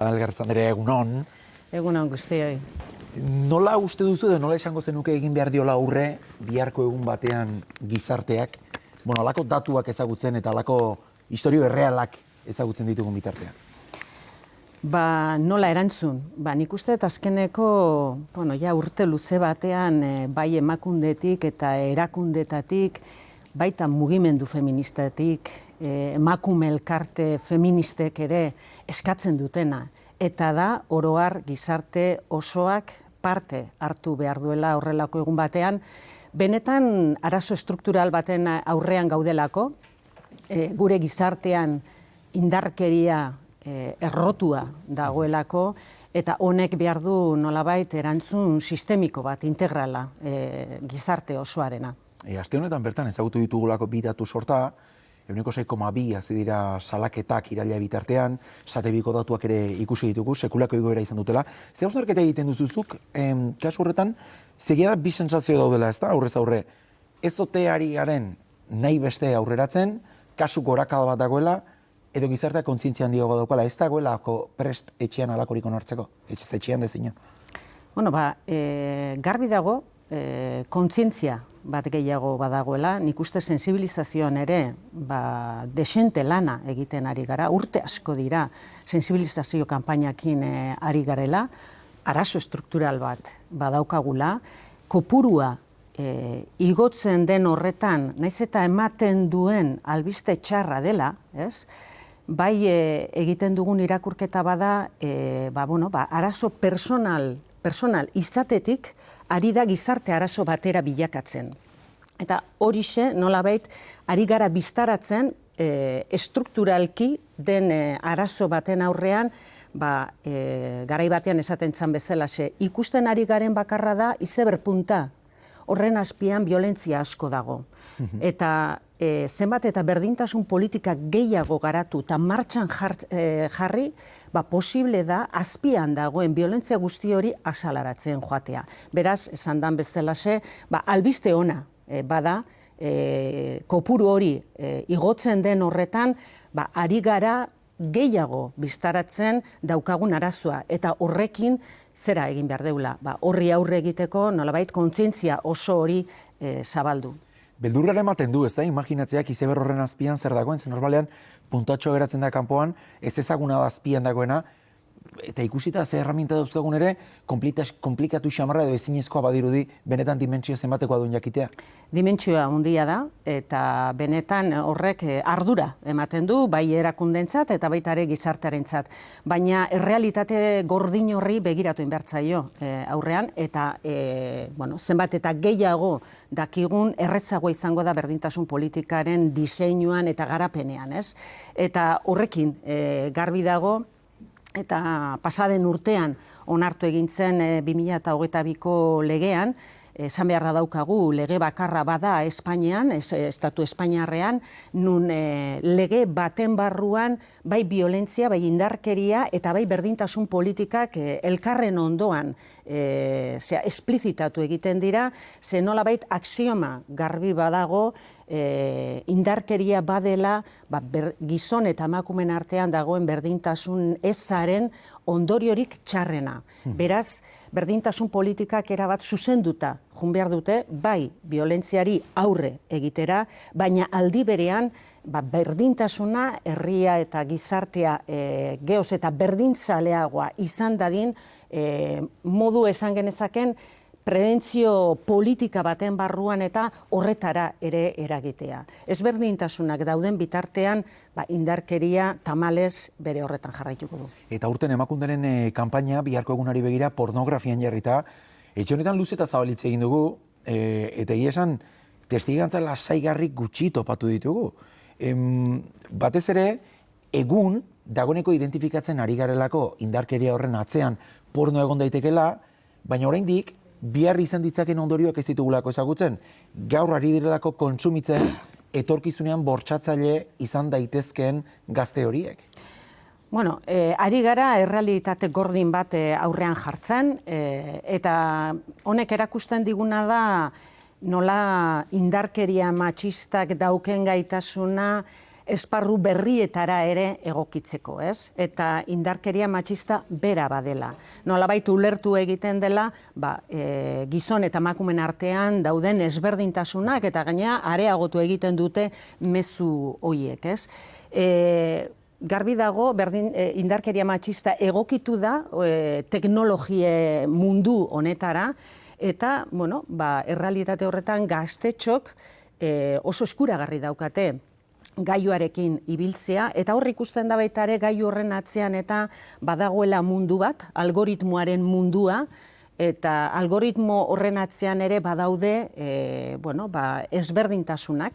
Elgarrez Andrea, egunon. Egunon guztioi. Nola uste duzu nola esango zenuke egin behar diola aurre biharko egun batean gizarteak, alako datuak ezagutzen eta alako historio errealak ezagutzen ditugun bitartean? Nola erantzun? Nik uste azkeneko urte luze batean bai emakundetik eta erakundetatik, baita mugimendu feministatik, emakume elkarte feministek ere eskatzen dutena. Eta da, oro har gizarte osoak parte hartu behar duela horrelako egun batean, benetan arazo estruktural baten aurrean gaudelako, gure gizartean indarkeria errotua dagoelako, eta honek behar du nolabait erantzun sistemiko bat, integrala, gizarte osoarena. Aste honetan bertan ezagutu ditugulako bi datu sorta, 6,2 hazi dira salaketak iraila bitartean, satebiko datuak ere ikusi ditugu, sekulako igoera izan dutela. Ze hausnarketa egiten duzuzuk, kasu horretan, zegia da bi sensazio daudela, ez da, aurrez aurre, ez dote ari garen nahi beste aurreratzen, kasu gorakada bat dagoela, edo gizartea kontzientzia handiagoa daukala, ez dagoelako prest etxean alakorik onartzeko, etxean dezina? Garbi dago, kontzientzia bat gehiago badagoela, nik uste sensibilizazioan ere desente lana egiten ari gara, urte asko dira sensibilizazio kanpainakin ari garela, arazo struktural bat badaukagula, kopurua igotzen den horretan, naiz eta ematen duen albiste txarra dela, bai egiten dugun irakurketa bada, arazo personal izatetik, ari da gizarte arazo batera bilakatzen. Eta horixe, nolabait, ari gara biztaratzen estrukturalki den arazo baten aurrean, garai batean esaten zan bezalaxe, ikusten ari garen bakarra da izeberpunta, horren azpian violentzia asko dago. Eta zenbat eta berdintasun politika gehiago garatu eta martxan jarri, posible da azpian dagoen violentzia guzti hori azalaratzen joatea. Beraz, esan dan bezalaxe, albiste ona bada, kopuru hori igotzen den horretan, ari gara gehiago biztaratzen daukagun arazoa. Eta horrekin zera egin behar deula. Horri aurre egiteko nolabait kontzientzia oso hori zabaldu. Beldurrara ematen du, ez da, imaginatzeak izeber horren azpian zer dagoen, zen normalean puntatxo geratzen da kanpoan, ez ezaguna da azpian dagoena, eta ikusita ze herramienta dauzkagun ere, komplikatu xamarra edo ezinezkoa badirudi benetan dimentsio zenbatekoa duen jakitea. Dimentsioa handia da, eta benetan horrek ardura ematen du, bai erakundentzat eta baita ere gizartearentzat. Baina errealitate gordin horri begiratu inbertzaio aurrean, eta zenbat eta gehiago dakigun erretzagoa izango da berdintasun politikaren diseinuan eta garapenean, ez? Eta horrekin garbi dago, eta pasaden urtean onartu egin zen 2022ko legean, esan beharra daukagu lege bakarra bada Espainian, estatu espainiarrean, nun lege baten barruan bai violentzia, bai indarkeria eta bai berdintasun politikak elkarren ondoan esplizitatu egiten dira, ze nolabait axioma garbi badago indarkeria badela gizon eta emakumeen artean dagoen berdintasun ezaren ondoriorik txarrena. Beraz, berdintasun politikak erabat zuzenduta jun behar dute, bai violentziari aurre egitera, baina aldi berean berdintasuna herria eta gizartea geoz eta berdintzaleagoa izan dadin modu esan genezaken prebentzio politika baten barruan eta horretara ere eragitea. Ezberdintasunak dauden bitartean indarkeria tamalez bere horretan jarraituko du. Eta urten emakunderen kanpaina biharko egunari begira pornografian jarrita, etxe honetan luze eta zabalitze egin dugu, eta egia esan testigantza lasaigarrik gutxi topatu ditugu. Batez ere, egun dagoeneko identifikatzen ari garelako indarkeria horren atzean porno egon daitekela, baina oraindik bihar izan ditzaken ondorioak ez ditugulako ezagutzen. Gaur ari direlako kontsumitzen etorkizunean bortxatzaile izan daitezkeen gazte horiek. Ari gara errealitate gordin bat aurrean jartzen, eta honek erakusten diguna da nola indarkeria matxistak dauken gaitasuna esparru berrietara ere egokitzeko, ez? Eta indarkeria matxista bera badela. Nolabait ulertu egiten dela, gizon eta emakumeen artean dauden ezberdintasunak eta gainera areagotu egiten dute mezu horiek, ez? Garbi dago, indarkeria matxista egokitu da teknologie mundu honetara, eta, errealitate horretan gaztetxok oso eskuragarri daukate gaiuarekin ibiltzea, eta hor ikusten da baita ere gaiu horren atzean eta badagoela mundu bat, algoritmoaren mundua, eta algoritmo horren atzean ere badaude ezberdintasunak,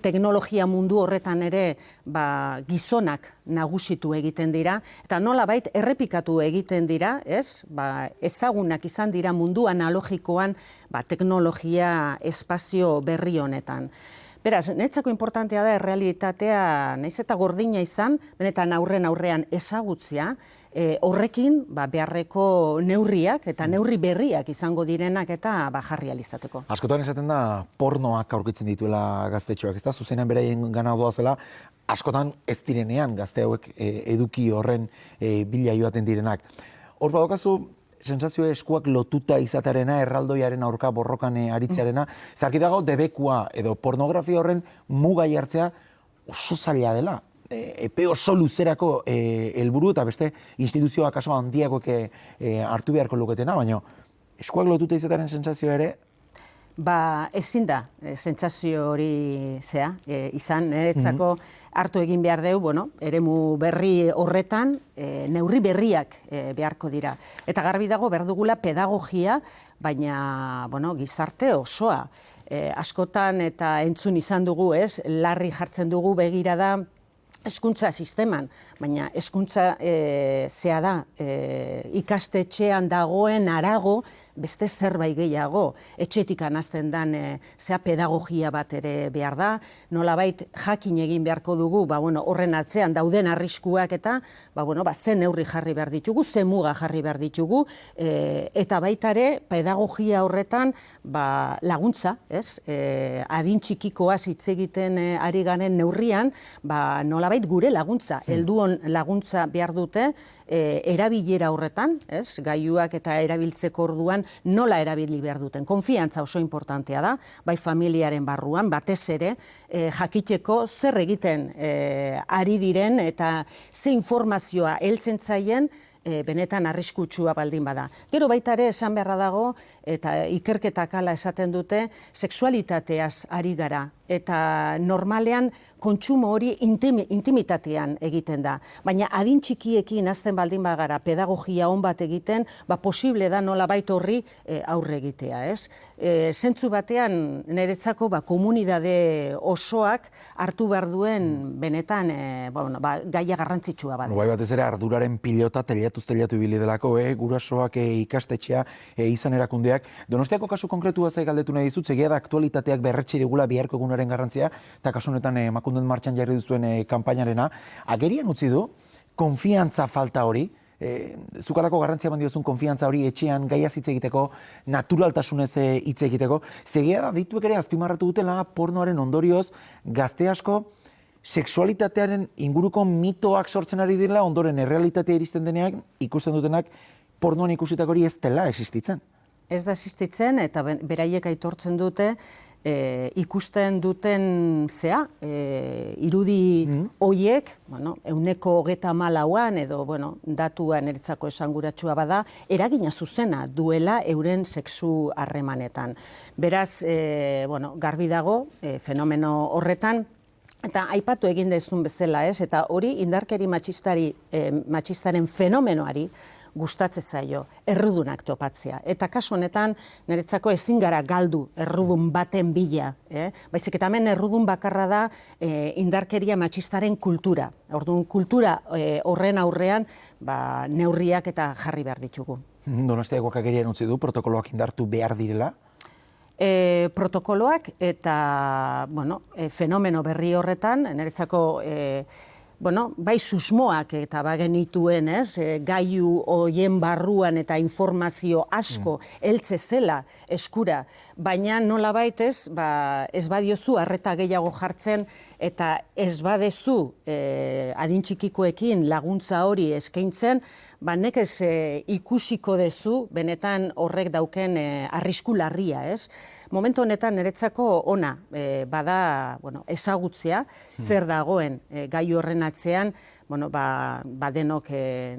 teknologia mundu horretan ere gizonak nagusitu egiten dira, eta nolabait errepikatu egiten dira, ezagunak izan dira mundu analogikoan teknologia espazio berri honetan. Beraz, niretzako importantea da errealitatea, nahiz eta gordina izan, benetan aurrean ezagutzea, horrekin beharreko neurriak eta neurri berriak izango direnak eta jarri ahal izateko. Askotan esaten da pornoak aurkitzen dituela gaztetxoak, ez da? Zuzenean beraien gana doazela, askotan ez direnean gazte hauek eduki horren bila joaten direnak. Hor badokazu, sentsazio eskuak lotuta izatearena, erraldoiaren aurka borrokan aritzearena, zarkitago debekua edo pornografia horren muga jartzea oso zaila dela. Epe oso luzerako helburu eta beste instituzioa kaso handiagoek hartu beharko luketena, baina eskuak lotuta izatearen sentsazioa ere? Ezin da sentsazio hori izan, niretzako hartu egin behar dugu, eremu berri horretan neurri berriak beharko dira. Eta garbi dago behar dugula pedagogia, baina gizarte osoa. Askotan eta entzun izan dugu, larri jartzen dugu begirada hezkuntza sisteman, baina hezkuntza ikastetxean dagoen harago beste zerbait gehiago. Etxetik hasten den pedagogia bat ere behar da, nolabait jakin egin beharko dugu, horren atzean dauden arriskuak eta ze neurri jarri behar ditugu, ze muga jarri behar ditugu, eta baita ere pedagogia horretan laguntza, adin txikikoaz hitz egiten ari garen neurrian, nolabait gure laguntza, helduon laguntza behar dute, erabilera horretan, gailuak eta erabiltzeko orduan nola erabili behar duten. Konfiantza oso importantea da, bai familiaren barruan, batez ere, jakiteko zer egiten ari diren eta ze informazioa heltzen zaien benetan arriskutsua baldin bada. Gero baita ere esan beharra dago, eta ikerketak hala esaten dute, sexualitateaz ari gara. Eta normalean kontsumo hori intimitatean egiten da. Baina adin txikiekin hasten baldin bagara pedagogia on bat egiten, posible da nolabait horri aurre egitea, ez? Zentzu batean niretzako komunidade osoak hartu behar duen benetan gaia garrantzitsua bada. Bai batez ere arduraren pilota teilatu ibili delako, gurasoak ikastetxea izan erakundeak. Donostiako kasu konkretua zai galdetu nahi dizut, egia da aktualitateak berretsi digula biharko egunaren garrantzia, eta kasu honetan emakunden martxan jarri duzuen kanpainarena, agerian utzi du, konfiantza falta hori, zukalako garrantzia eman diozun konfiantza hori etxean gaia hitz egiteko, naturaltasunez hitz egiteko, zegia dituek ere azpimarratu dutela pornoaren ondorioz gazte asko sexualitatearen inguruko mitoak sortzen ari direla, ondoren errealitatea iristen denean ikusten dutenak pornoan ikusitako hori ez dela existitzen. Ez da existitzen eta beraiek aitortzen dute ikusten duten irudi horiek, 34an edo datua niretzako esanguratsua bada, eragina zuzena duela euren sexu harremanetan. Beraz, garbi dago fenomeno horretan, eta aipatu egin dezun bezala, eta hori indarkeri matxistaren fenomenoari gustatzen zaio, errudunak topatzea. Eta kasu honetan, niretzako ezin gara galdu errudun baten bila. Baizik eta hemen errudun bakarra da indarkeria matxistaren kultura. Orduan, kultura horren aurrean neurriak eta jarri behar ditugu. Donostiakoak agerian utzi du, protokoloak indartu behar direla? Protokoloak eta fenomeno berri horretan, niretzako bai susmoak eta bagenituen, gaiu hoien barruan eta informazio asko heltze zela eskura, baina nolabait ez badiozu arreta gehiago jartzen eta ez badezu adin txikikoekin laguntza hori eskaintzen, nekez ikusiko dezu benetan horrek dauken arrisku larria, ez? Momentu honetan niretzako ona bada ezagutzea zer dagoen gai horren atzean, denok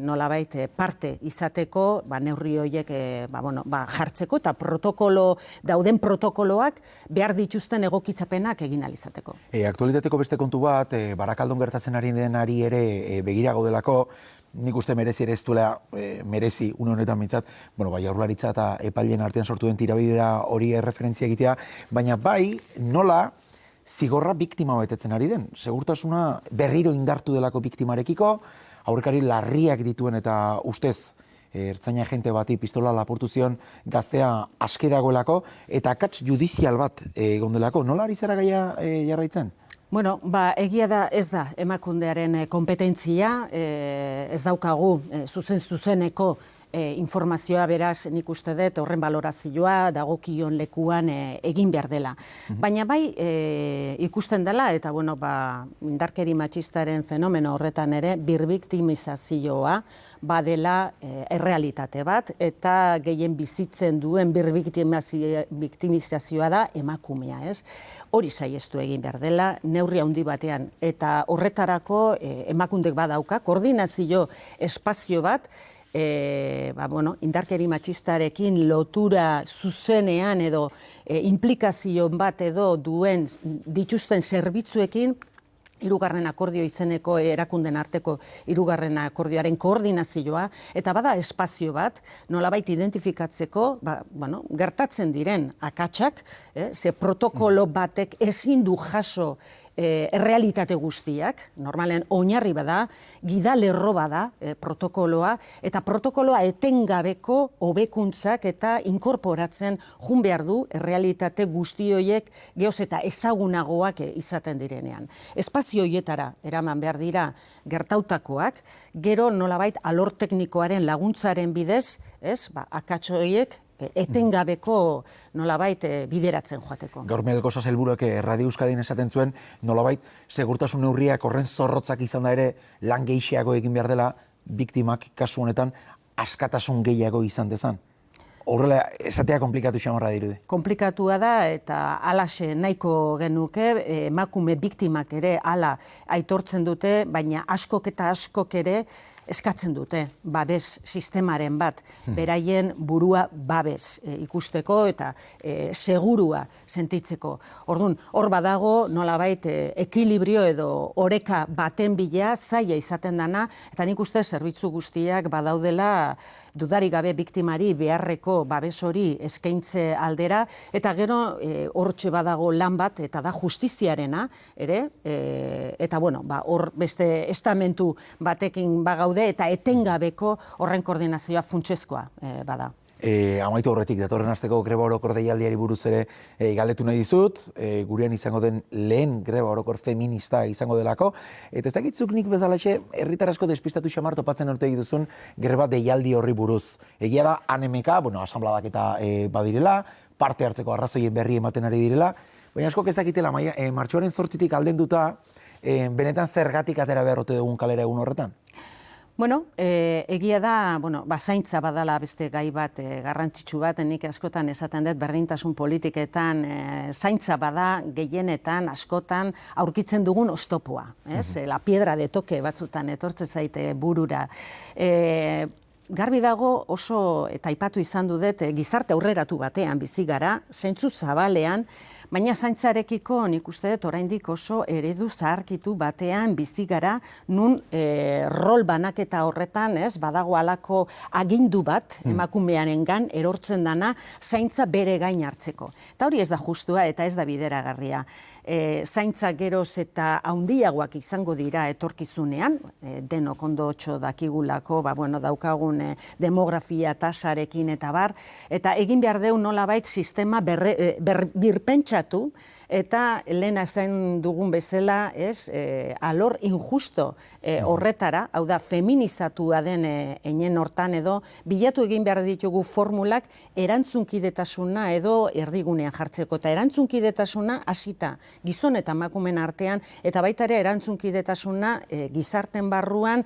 nolabait parte izateko, neurri horiek jartzeko eta dauden protokoloak behar dituzten egokitzapenak egin ahal izateko. Aktualitateko beste kontu bat, Barakaldon gertatzen ari denari ere begira gaudelako, nik uste merezi ere ez duela, merezi, une honetan mintzat, Jaurlaritza eta epaileen artean sortu den tirabidea hori erreferentzia egitea, baina bai, nola zigorra biktima betetzen ari den. Segurtasuna berriro indartu delako biktimarekiko, aurrekari larriak dituen eta ustez, ertzaina agente bati pistola lapurtu zion gaztea aske dagoelako, eta akats judizial bat egondelako. Nola ari zara gaia jarraitzen? Egia da ez da emakundearen kompetentzia, ez daukagu zuzeneko informazioa beraz nik uste dut horren balorazioa dagokion lekuan egin behar dela. Baina bai ikusten dela eta indarkeri matxistaren fenomeno horretan ere birbiktimizazioa badela errealitate bat eta gehien bizitzen duen birbiktimizazioa da emakumea, ez? Hori saiestu egin behar dela, neurri handi batean eta horretarako emakundek badauka koordinazio espazio bat indarkeri matxistarekin lotura zuzenean edo implikazio bat edo dituzten zerbitzuekin, hirugarren akordio izeneko erakunden arteko hirugarren akordioaren koordinazioa, eta bada espazio bat, nolabait identifikatzeko, gertatzen diren akatsak, ze protokolo batek ezin du jaso errealitate guztiak, normalen oinarri bada, gidalerro bada protokoloa, eta protokoloa etengabeko hobekuntzak eta inkorporatzen jun behar du errealitate guzti horiek geoz eta ezagunagoak izaten direnean. Espazio horietara eraman behar dira gertautakoak, gero nolabait alor teknikoaren laguntzaren bidez, akats horiek etengabeko nolabait bideratzen joateko. Gaur Melgoza sailburuak Radio Euskadin esaten zuen, nolabait segurtasun neurriak horren zorrotzak izan da ere lan gehiago egin behar dela biktimak kasu honetan askatasun gehiago izan dezan. Horrela, esatea komplikatu xamarra dirudi. Komplikatua da eta alaxe nahiko genuke, emakume biktimak ere hala aitortzen dute, baina askok eta askok ere eskatzen dute babes sistemaren bat, beraien burua babes ikusteko eta segurua sentitzeko. Orduan, hor badago nolabait ekilibrio edo oreka baten bila zaila izaten dana, eta nik uste zerbitzu guztiak badaudela dudarik gabe biktimari beharreko babes hori eskaintze aldera, eta gero hortxe badago lan bat, eta da justiziarena, ere, eta hor beste estamentu batekin bagaude, eta etengabeko horren koordinazioa funtsezkoa bada. Amaitu horretik, datorren asteko greba orokor deialdiari buruz ere galdetu nahi dizut, gurean izango den lehen greba orokor feminista izango delako, eta ez dakitzuk nik bezalaxe herritar asko despistatu xamar topatzen orte egituzun greba deialdi horri buruz. Egia da, anemeka, asambladak eta badirela, parte hartzeko arrazoien berri ematen ari direla, baina asko ez dakitela, martxoaren 8tik aldenduta, benetan zergatik atera behar ote dugun kalera egun horretan? Egia da, zaintza badala beste gai bat, garrantzitsu bat, nik askotan esaten dut berdintasun politiketan zaintza bada gehienetan, askotan aurkitzen dugun oztopoa. La piedra de toke batzutan etortzen zaite burura. Garbi dago oso, eta aipatu izan dut, gizarte aurreratu batean bizi gara, zentzu zabalean, baina zaintzarekiko nik uste dut oraindik oso eredu zaharkitu batean bizi gara, nun rol banaketa horretan, badago halako agindu bat emakumearengan erortzen dana zaintza bere gain hartzeko. Eta hori ez da justua eta ez da bideragarria. Zaintza geroz eta handiagoak izango dira etorkizunean, denok ondo otxo dakigulako, daukagun dugun demografia tasarekin eta bar, eta egin behar deu nolabait sistema birpentsatu, eta lehen esan dugun bezala, alor injusto horretara, hau da, feminizatua den einen hortan edo, bilatu egin behar ditugu formulak erantzunkidetasuna edo erdigunean jartzeko. Eta erantzunkidetasuna hasita gizon eta emakumeen artean, eta baita ere erantzunkidetasuna gizarten barruan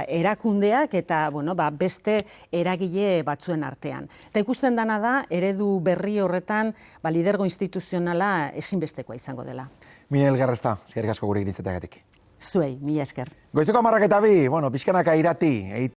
erakundeak eta beste eragile batzuen artean. Eta ikusten dana da, eredu berri horretan lidergo instituzionala ezinbestekoa izango dela. Mine Elgarrezta, eskerrik asko gure iritzetagatik. Zuei, mila esker. Goizeko 10:02, pixkanaka irati.